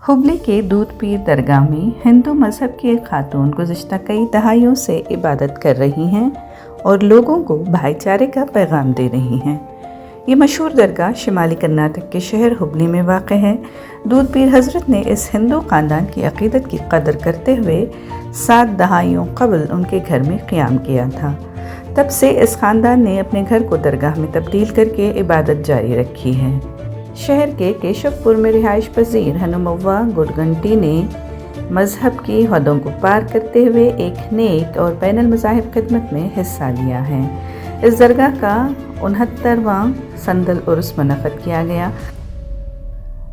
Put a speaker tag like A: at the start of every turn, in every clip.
A: हुबली के दूध पीर दरगाह में हिंदू मजहब की एक खातून गुज़िश्ता कई दहाइयों से इबादत कर रही हैं और लोगों को भाईचारे का पैगाम दे रही हैं। ये मशहूर दरगाह शिमाली कर्नाटक के शहर हुबली में वाक़ है। दूध पीर हज़रत ने इस हिंदू ख़ानदान की अक़ीदत की कदर करते हुए 7 दहाइयों कबल उनके घर में क़याम किया था। तब से इस ख़ानदान ने अपने घर को दरगाह में तब्दील करके इबादत जारी रखी है। शहर के केशवपुर में रिहाइश पजीर हनुमव्वा गुरगंटी ने मज़हब की हदों को पार करते हुए एक नेक और बैनुल मज़ाहिब खिदमत में हिस्सा लिया है। इस दरगाह का 69वां संदल उर्स मुनक़्क़द किया गया।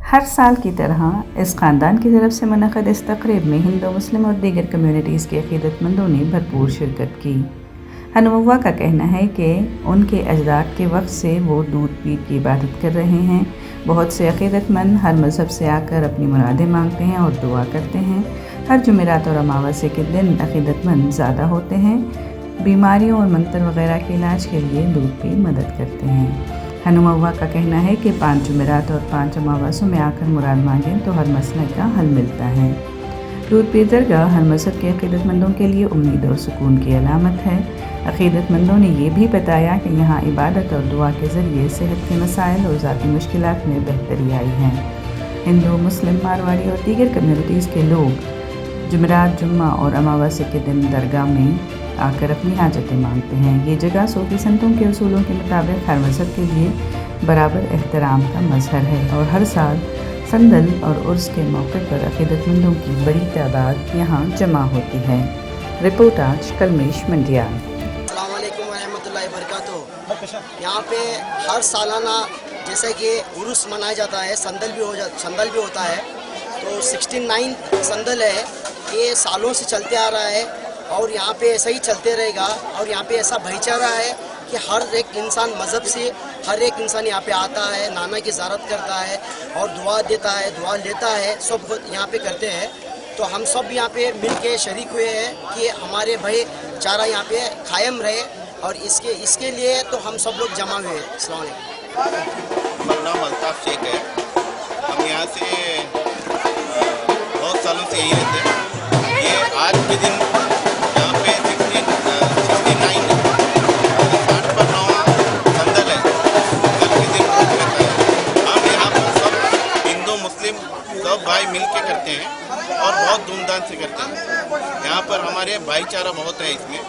A: हर साल की तरह इस ख़ानदान की तरफ से मुनक़्क़द इस तक़रीब में हिंदू मुस्लिम और दीगर कम्युनिटीज़ के अक़ीदतमंदों ने भरपूर शिरकत की। हनुमव्वा का कहना है कि उनके अजदाद के वक्त से वो दूध पीर की इबादत कर रहे हैं। बहुत से अक़ीदतमंद हर मज़हब से आकर अपनी मुरादें मांगते हैं और दुआ करते हैं। हर जुमेरात और अमावस्या के दिन अक़ीदतमंद ज़्यादा होते हैं। बीमारियों और मंतर वगैरह के इलाज के लिए दूध पीर मदद करते हैं। हनुमव्वा का कहना है कि 5 जुमेरात और 5 अमावस्यों में आकर मुराद मांगें तो हर मसले का हल मिलता है। दूध पीर दरगाह हर मज़हब के अक़ीदतमंदों के लिए उम्मीद और सुकून की अलामत है। अक़ीदतमंदों ने यह भी बताया कि यहाँ इबादत और दुआ के ज़रिए सेहत के मसाइल और ज़ाती मुश्किलात में बेहतरी आई है। हिंदू, मुस्लिम, मारवाड़ी और दीगर कम्युनिटीज़ के लोग जुमेरात, जुम्मा और अमावस्या के दिन दरगाह में आकर अपनी हाजतें मांगते हैं। ये जगह सूफी संतों के उसूलों के मुताबिक हर मज़हब के लिए बराबर एहतराम का मज़हर है और हर साल संदल और उर्स के मौके पर अक़ीदतमंदों की बड़ी तादाद यहाँ जमा होती है। रिपोर्ट आज कलमेश मंडियाल।
B: यहाँ पे हर सालाना जैसे कि उर्स मनाया जाता है, संदल भी होता है। तो 69 संदल है, ये सालों से चलते आ रहा है और यहाँ पे ऐसा ही चलते रहेगा। और यहाँ पे ऐसा भाईचारा है कि हर एक इंसान मज़हब से हर एक इंसान यहाँ पे आता है, नाना की ज़ियारत करता है और दुआ देता है, दुआ लेता है, सब यहाँ पे करते हैं। तो हम सब यहाँ पे मिल के शरीक हुए हैं कि हमारे भाईचारा यहाँ पे कायम रहे और इसके लिए तो हम सब लोग जमा हुए हैं। अस्सलाम वालेकुम।
C: मेरा नाम अल्ताफ़ शेख है। हम यहाँ से बहुत सालों से यहीं रहते हैं। ये आज के दिन यहाँ पे 69 60 पर 9वां संदल है। कल के दिन रहता है। हम यहाँ पर सब हिंदू मुस्लिम सब भाई मिल के करते हैं और बहुत धूमधाम से करते हैं। यहाँ पर हमारे भाईचारा बहुत है। इसमें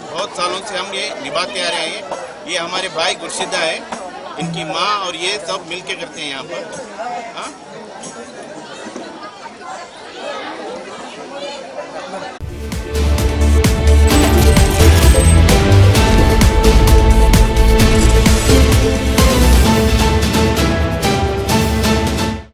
C: बहुत सालों से हम ये निभाते आ रहे हैं। ये हमारे भाई गुरशिदा है, इनकी माँ और ये सब मिलके करते हैं यहाँ पर। हाँ।